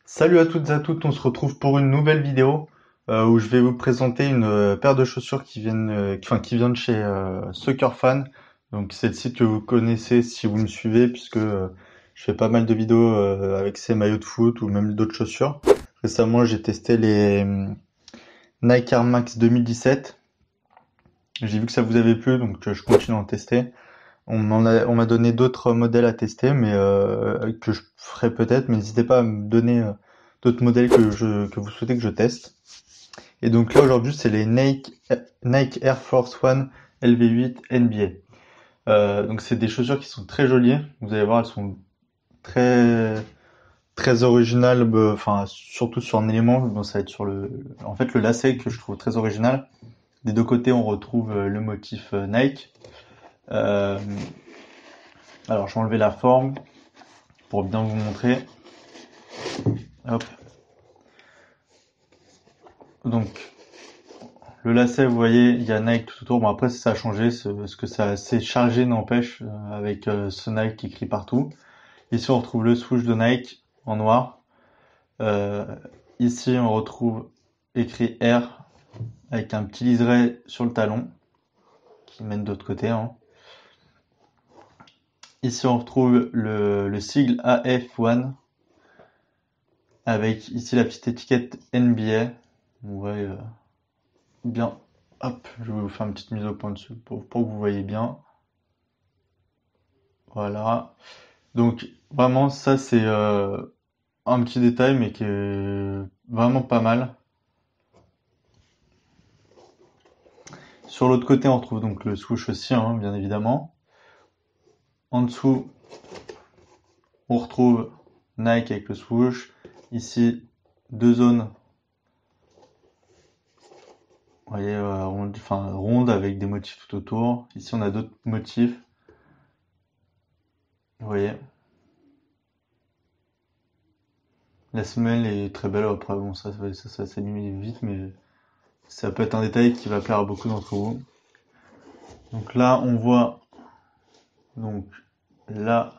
Salut à toutes et à toutes, on se retrouve pour une nouvelle vidéo où je vais vous présenter une paire de chaussures qui viennent de chez Soccer Fan. Donc c'est le site que vous connaissez si vous me suivez, puisque je fais pas mal de vidéos avec ces maillots de foot ou même d'autres chaussures. Récemment, j'ai testé les Nike Air Max 2017. J'ai vu que ça vous avait plu, donc je continue à en tester. On m'a donné d'autres modèles à tester, mais que je ferai peut-être. Mais n'hésitez pas à me donner d'autres modèles que vous souhaitez que je teste. Et donc là aujourd'hui, c'est les Nike Air Force One LV8 NBA. Donc c'est des chaussures qui sont très jolies. Vous allez voir, elles sont très originales. Enfin, surtout sur un élément. Bon, ça va être sur le lacet que je trouve très original. Des deux côtés, on retrouve le motif Nike. Alors, je vais enlever la forme pour bien vous montrer. Hop. Donc, le lacet, vous voyez, il y a Nike tout autour. Bon, après, ça a changé, ce que ça s'est chargé n'empêche, avec ce Nike écrit partout. Ici, on retrouve le swoosh de Nike en noir. Ici, on retrouve écrit Air avec un petit liseré sur le talon qui mène de l'autre côté, hein. Ici, on retrouve le sigle AF1 avec ici la petite étiquette NBA. On voit bien. Hop, je vais vous faire une petite mise au point dessus pour que vous voyez bien. Voilà. Donc, vraiment, ça, c'est un petit détail, mais qui est vraiment pas mal. Sur l'autre côté, on retrouve donc le swoosh aussi, hein, bien évidemment. En dessous, on retrouve Nike avec le swoosh. Ici, deux zones, vous voyez, rondes avec des motifs tout autour. Ici, on a d'autres motifs. Vous voyez. La semelle est très belle. Après, bon, ça s'anime vite, mais ça peut être un détail qui va plaire à beaucoup d'entre vous. Donc là, on voit donc là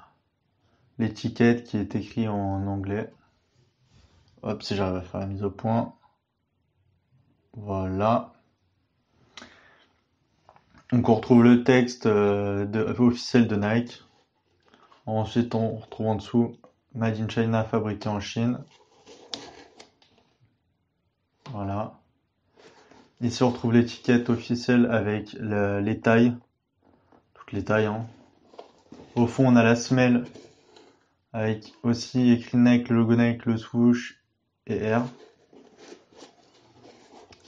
l'étiquette qui est écrite en anglais. Hop, si j'arrive à faire la mise au point. Voilà. Donc on retrouve le texte officiel de Nike. Ensuite, on retrouve en dessous Made in China, fabriqué en Chine. Voilà. Ici, on retrouve l'étiquette officielle avec les tailles. Toutes les tailles, hein. Au fond, on a la semelle avec aussi écrit Nike, le logo Nike, le swoosh et Air.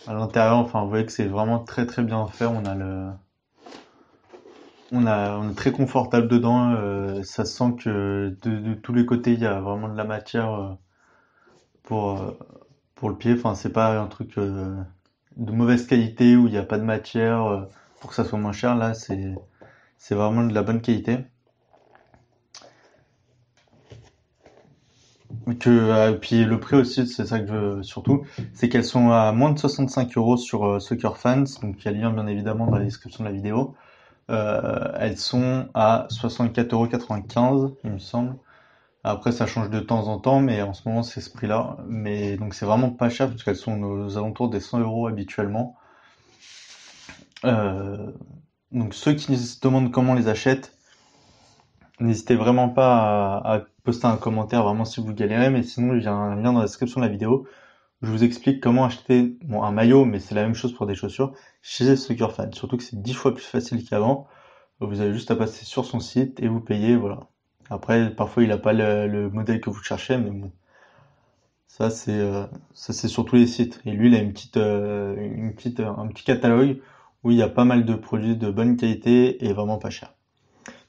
À l'intérieur, enfin, vous voyez que c'est vraiment très bien fait. On est très confortable dedans. Ça sent que de tous les côtés, il y a vraiment de la matière pour le pied. Enfin, c'est pas un truc de mauvaise qualité où il n'y a pas de matière pour que ça soit moins cher. Là, c'est vraiment de la bonne qualité. Puis le prix aussi, c'est ça que je veux surtout, c'est qu'elles sont à moins de 65 € sur Soccer Fans, donc il y a le lien bien évidemment dans la description de la vidéo. Elles sont à 64,95 €, il me semble. Après, ça change de temps en temps, mais en ce moment, c'est ce prix-là. Mais donc, c'est vraiment pas cher parce qu'elles sont aux alentours des 100 € habituellement. Donc, ceux qui se demandent comment on les achète, n'hésitez vraiment pas à poster un commentaire, vraiment si vous galérez. Mais sinon, il y a un lien dans la description de la vidéo où je vous explique comment acheter un maillot, mais c'est la même chose pour des chaussures, chez Soccer Fan. Surtout que c'est 10 fois plus facile qu'avant. Vous avez juste à passer sur son site et vous payez, voilà. Après, parfois, il n'a pas le modèle que vous cherchez, mais bon. Ça, c'est sur tous les sites. Et lui, il a un petit catalogue où il y a pas mal de produits de bonne qualité et vraiment pas cher.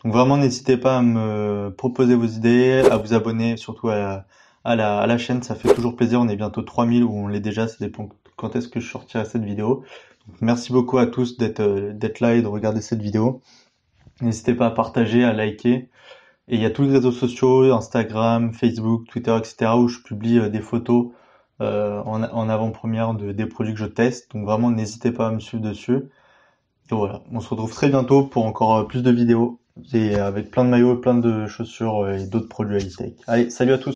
Donc vraiment, n'hésitez pas à me proposer vos idées, à vous abonner, surtout à la chaîne. Ça fait toujours plaisir. On est bientôt 3000 ou on l'est déjà. Ça dépend quand est-ce que je sortirai cette vidéo. Donc, merci beaucoup à tous d'être là et de regarder cette vidéo. N'hésitez pas à partager, à liker. Et il y a tous les réseaux sociaux, Instagram, Facebook, Twitter, etc. où je publie des photos en avant-première des produits que je teste. Donc vraiment, n'hésitez pas à me suivre dessus. Et voilà, on se retrouve très bientôt pour encore plus de vidéos et avec plein de maillots, plein de chaussures et d'autres produits high-tech. Allez, salut à tous!